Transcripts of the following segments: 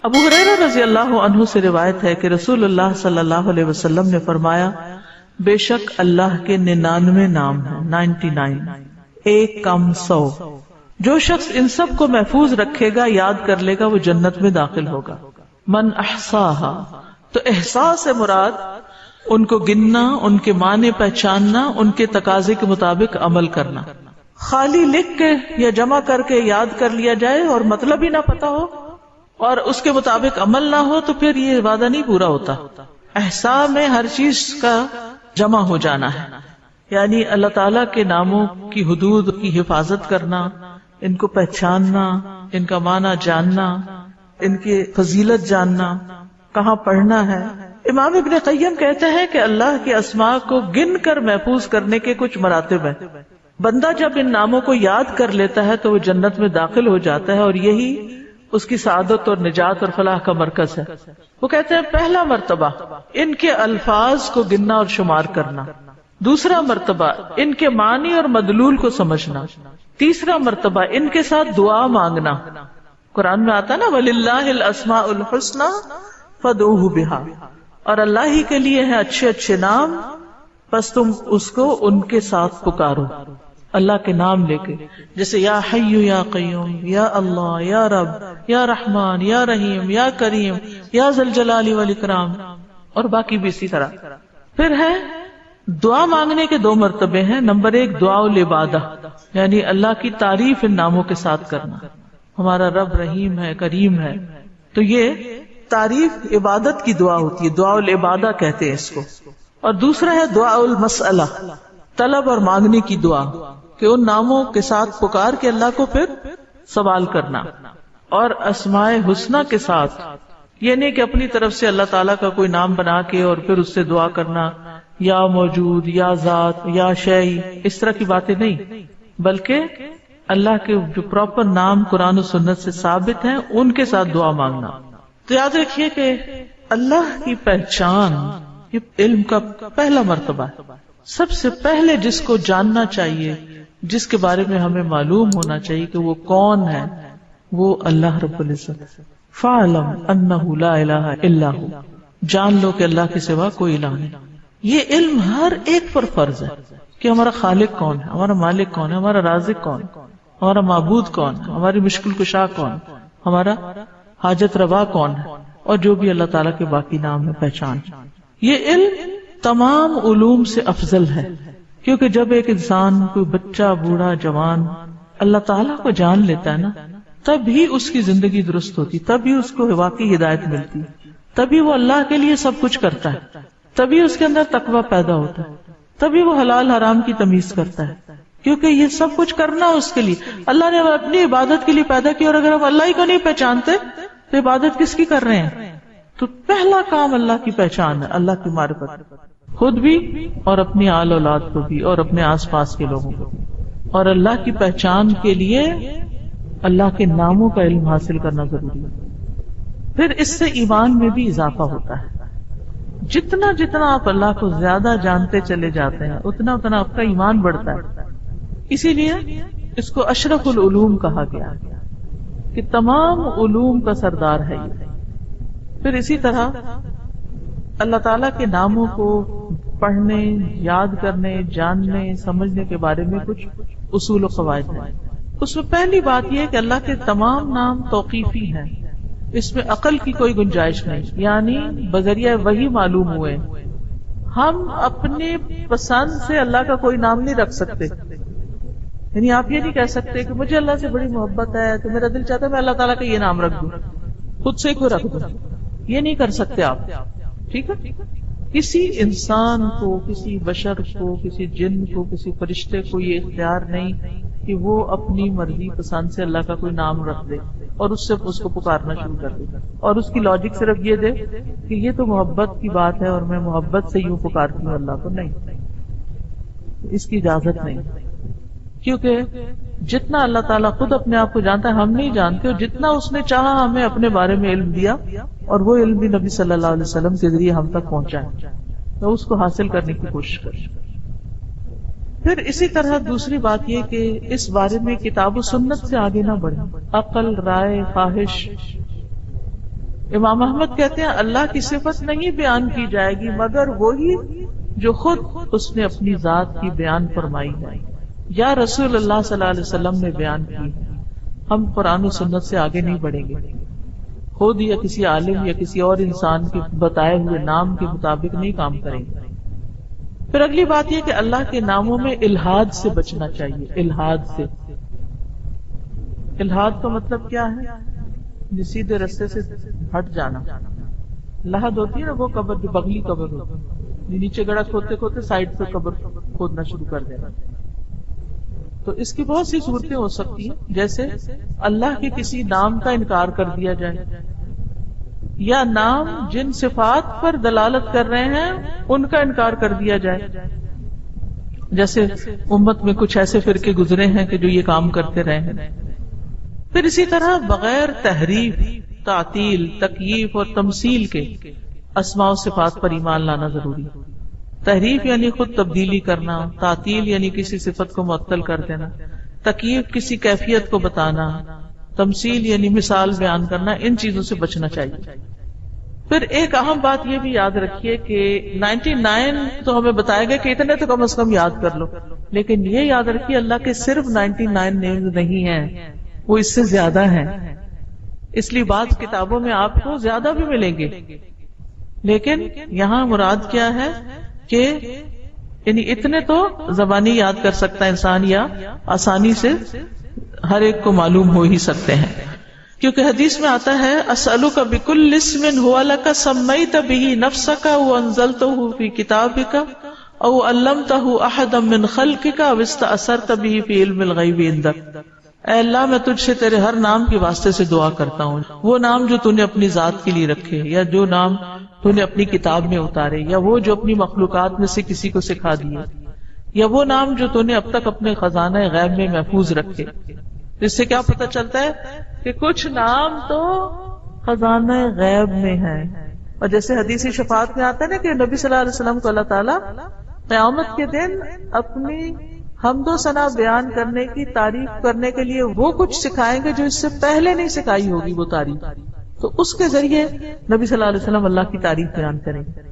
ابو ہریرہ رضی اللہ عنہ سے روایت ہے کہ رسول اللہ صلی اللہ علیہ وسلم نے فرمایا، بے شک اللہ کے 99 نام ہیں، 99، ایک کم 100، جو شخص ان سب کو محفوظ رکھے گا، یاد کر لے گا، وہ جنت میں داخل ہوگا۔ من احصاہا، تو احساس سے مراد ان کو گننا، ان کے معنی پہچاننا، ان کے تقاضے کے مطابق عمل کرنا۔ خالی لکھ کے یا جمع کر کے یاد کر لیا جائے اور مطلب ہی نہ پتا ہو اور اس کے مطابق عمل نہ ہو تو پھر یہ وعدہ نہیں پورا ہوتا۔ احصاء میں ہر چیز کا جمع ہو جانا ہے، یعنی اللہ تعالیٰ کے ناموں کی حدود کی حفاظت کرنا، ان کو پہچاننا، ان کا معنی جاننا، ان کی فضیلت جاننا، کہاں پڑھنا ہے۔ امام ابن قیم کہتے ہیں کہ اللہ کے اسماء کو گن کر محفوظ کرنے کے کچھ مراتب ہیں۔ بندہ جب ان ناموں کو یاد کر لیتا ہے تو وہ جنت میں داخل ہو جاتا ہے، اور یہی اس کی سعادت اور نجات اور فلاح کا مرکز ہے۔ وہ کہتے ہیں پہلا مرتبہ ان کے الفاظ کو گننا اور شمار کرنا، دوسرا مرتبہ ان کے معنی اور مدلول کو سمجھنا، تیسرا مرتبہ ان کے ساتھ دعا مانگنا۔ قرآن میں آتا نا وَلِلَّهِ الْأَسْمَاءُ الْحُسْنَى فَادْعُوهُ بِهَا، اور اللہ ہی کے لیے ہیں اچھے اچھے نام، بس تم اس کو ان کے ساتھ پکارو، اللہ کے نام لے کے، جیسے یا حی یا قیوم، یا اللہ، یا رب، یا رحمان، یا رحیم، یا کریم، یا ذی الجلال والاکرام، اور باقی بھی اسی طرح۔ پھر ہے دعا مانگنے کے 2 مرتبے ہیں۔ نمبر 1 دعا العبادہ، یعنی اللہ کی تعریف ان ناموں کے ساتھ کرنا، ہمارا رب رحیم ہے، کریم ہے، تو یہ تعریف عبادت کی دعا ہوتی ہے، دعا العبادہ کہتے ہیں اس کو۔ اور دوسرا ہے دعا المسئلہ، طلب اور مانگنے کی دعا، کہ ان ناموں کے ساتھ پکار کے اللہ کو پھر سوال کرنا۔ اور اسماء حسنہ کے ساتھ یہ نہیں کہ اپنی طرف سے اللہ تعالیٰ کا کوئی نام بنا کے اور پھر اس سے دعا کرنا، یا موجود، یا ذات، یا شیء، اس طرح کی باتیں نہیں، بلکہ اللہ کے جو پراپر نام قرآن و سنت سے ثابت ہیں ان کے ساتھ دعا مانگنا۔ تو یاد رکھیے کہ اللہ کی پہچان یہ علم کا پہلا مرتبہ ہے۔ سب سے پہلے جس کو جاننا چاہیے، جس کے بارے میں ہمیں معلوم ہونا چاہیے کہ وہ کون ہے، وہ اللہ رب العزت۔ فَاعْلَمْ أَنَّهُ لَا إِلَهَ إِلَّا هُوَ، جان لو کہ اللہ کے سوا کوئی الہ نہیں۔ یہ علم ہر ایک پر فرض ہے کہ ہمارا خالق کون ہے، ہمارا مالک کون ہے، ہمارا رازق کون ہے، ہمارا معبود کون ہے، ہماری مشکل کشا کون ہے، ہمارا حاجت روا کون ہے، اور جو بھی اللہ تعالیٰ کے باقی نام ہے، پہچان۔ یہ علم تمام علوم سے افضل ہے، کیونکہ جب ایک انسان، کوئی بچہ، بوڑھا، جوان اللہ تعالیٰ کو جان لیتا ہے نا، تب ہی اس کی زندگی درست ہوتی، تب ہی اس کو واقعی ہدایت ملتی، تبھی وہ اللہ کے لیے سب کچھ کرتا ہے، تبھی اس کے اندر تقویٰ پیدا ہوتا ہے، تبھی وہ حلال حرام کی تمیز کرتا ہے، کیونکہ یہ سب کچھ کرنا اس کے لیے اللہ نے اپنی عبادت کے لیے پیدا کی، اور اگر ہم اللہ ہی کو نہیں پہچانتے تو عبادت کس کی کر رہے ہیں؟ تو پہلا کام اللہ کی پہچان ہے، اللہ کی معرفت، خود بھی اور اپنی آل اولاد کو بھی اور اپنے آس پاس کے لوگوں کو بھی۔ اور اللہ کی پہچان کے لیے اللہ کے ناموں کا علم حاصل کرنا ضروری ہے۔ پھر اس سے ایمان میں بھی اضافہ ہوتا ہے، جتنا جتنا آپ اللہ کو زیادہ جانتے چلے جاتے ہیں اتنا اتنا آپ کا ایمان بڑھتا ہے۔ اسی لیے اس کو اشرف العلوم کہا گیا کہ تمام علوم کا سردار ہے یہ۔ پھر اسی طرح اللہ تعالیٰ کے ناموں کو پڑھنے، یاد کرنے، جاننے، سمجھنے کے بارے میں کچھ اصول و قواعد ہیں۔ اس میں پہلی بات یہ ہے کہ اللہ کے تمام نام توقیفی ہیں، اس میں عقل کی کوئی گنجائش نہیں، یعنی بذریعہ وحی معلوم ہوئے۔ ہم اپنے پسند سے اللہ کا کوئی نام نہیں رکھ سکتے، یعنی آپ یہ نہیں کہہ سکتے کہ مجھے اللہ سے بڑی محبت ہے تو میرا دل چاہتا ہے میں اللہ تعالیٰ کا یہ نام رکھ دوں، خود سے کوئی رکھ دوں، یہ نہیں کر سکتے آپ، ٹھیک ہے؟ کسی انسان کو، کسی بشر کو، کسی جن کو، کسی فرشتے کو یہ اختیار نہیں کہ وہ اپنی مرضی پسند سے اللہ کا کوئی نام رکھ دے اور اس سے اس کو پکارنا شروع کر دے، اور اس کی لاجک صرف یہ دے کہ یہ تو محبت کی بات ہے اور میں محبت سے یوں پکارتی ہوں اللہ کو۔ نہیں، اس کی اجازت نہیں، کیونکہ جتنا اللہ تعالیٰ خود اپنے آپ کو جانتا ہے ہم نہیں جانتے، اور جتنا اس نے چاہا ہمیں اپنے بارے میں علم دیا، اور وہ علم بھی نبی صلی اللہ علیہ وسلم کے ذریعے ہم تک پہنچا ہے، تو اس کو حاصل کرنے کی کوشش کریں۔ پھر اسی طرح دوسری بات یہ کہ اس بارے میں کتاب و سنت سے آگے نہ بڑھیں، عقل، رائے، خواہش امام احمد کہتے ہیں اللہ کی صفت نہیں بیان کی جائے گی مگر وہی جو خود اس نے اپنی ذات کی بیان فرمائی ہے یا رسول اللہ صلی اللہ علیہ وسلم نے بیان کی ہے۔ ہم قرآن و سنت سے آگے نہیں بڑھیں گے، خود یا کسی عالم یا کسی اور انسان کے بتائے ہوئے نام کے مطابق نہیں کام کریں گے۔ پھر اگلی بات یہ کہ اللہ کے ناموں میں الحاد سے بچنا چاہیے۔ الحاد سے، الحاد کا مطلب کیا ہے؟ سیدھے رستے سے ہٹ جانا۔ لحد ہوتی ہے نا وہ قبر جو بغلی قبر ہوتی ہے، نیچے گڑھا کھودتے کھودتے سائڈ سے قبر کھودنا شروع کر دینا۔ تو اس کی بہت سی صورتیں ہو سکتی ہیں، جیسے اللہ کے کسی نام کا انکار کر دیا جائے، یا نام جن صفات پر دلالت کر رہے ہیں ان کا انکار کر دیا جائے۔ جیسے امت میں کچھ ایسے فرقے گزرے ہیں کہ جو یہ کام کرتے رہے ہیں۔ پھر اسی طرح بغیر تحریف، تعطیل، تکییف اور تمثیل کے اسماء و صفات پر ایمان لانا ضروری ہے۔ تحریف یعنی خود تبدیلی کرنا، تعطیل یعنی کسی صفت کو معطل کر دینا، تکییف کسی کیفیت کو بتانا، تمثیل یعنی مثال بیان کرنا، ان چیزوں سے بچنا چاہیے۔ پھر ایک اہم بات یہ بھی یاد رکھیے کہ 99 تو ہمیں بتایا گیا کہ اتنے تو کم از کم یاد کر لو، لیکن یہ یاد رکھیے اللہ کے صرف 99 نیمز نہیں ہیں، وہ اس سے زیادہ ہیں۔ اس لیے بعض کتابوں میں آپ کو زیادہ بھی ملیں گے، لیکن یہاں مراد کیا ہے کہ یعنی اتنے تو زبانی یاد کر سکتا انسان یا آسانی سے ہر ایک کو معلوم ہو ہی سکتے ہیں، کیونکہ حدیث میں آتا ہے اسألک بکل اسم هو لک سمیت به نفسک وانزلته فی کتابک او علمته احدا من خلقک او استأثرت به فی علم الغیب عندک۔ اے اللہ میں تجھ سے تیرے ہر نام کے واسطے سے دعا کرتا ہوں، وہ نام جو تو نے اپنی ذات کے لیے رکھے، یا جو نام تو نے اپنی کتاب میں اتارے، یا وہ جو اپنی مخلوقات میں سے کسی کو سکھا دیے، یا وہ نام جو تو نے اب تک اپنے خزانہ غیب میں محفوظ رکھے۔ اس سے کیا پتہ چلتا ہے کہ کچھ نام تو خزانہ غیب میں ہیں، اور جیسے حدیث شفاعت میں آتا ہے نا کہ نبی صلی اللہ علیہ وسلم کو اللہ تعالیٰ قیامت کے دن اپنی حمد و ثنا بیان کرنے کی تعریف کرنے کے لیے وہ کچھ سکھائیں گے جو اس سے پہلے نہیں سکھائی ہوگی وہ تعریف، تو اس کے ذریعے نبی صلی اللہ علیہ وسلم اللہ کی تعریف بیان کریں گے۔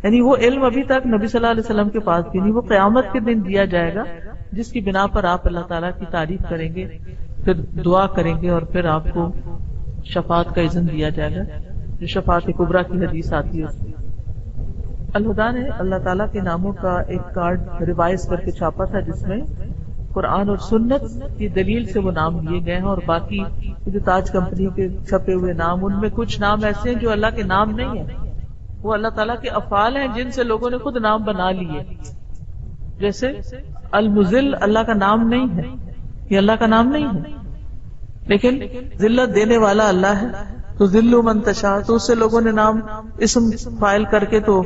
یعنی وہ علم ابھی تک نبی صلی اللہ علیہ وسلم کے پاس بھی نہیں، وہ قیامت کے دن دیا جائے گا، جس کی بنا پر آپ اللہ تعالیٰ کی تعریف کریں گے، پھر دعا کریں گے، اور پھر آپ کو شفاعت کا اذن دیا جائے گا، جو شفاعت کبریٰ کی حدیث آتی ہے۔ الہدیٰ نے اللہ تعالیٰ کے ناموں کا ایک کارڈ ریوائز کر کے چھاپا تھا، جس میں قرآن اور سنت کی دلیل سے وہ نام لیے گئے ہیں، اور باقی جو تاج کمپنی کے چھپے ہوئے نام، ان میں کچھ نام ایسے ہیں جو اللہ کے نام نہیں ہیں، وہ اللہ تعالیٰ کے افعال ہیں جن سے لوگوں نے خود نام بنا لیے۔ جیسے المذل اللہ کا نام نہیں ہے، یہ اللہ کا نام نہیں ہے، لیکن ذلت دینے والا اللہ ہے، تو ذل من تشاء، تو اس سے لوگوں نے نام اسم فائل کر کے تو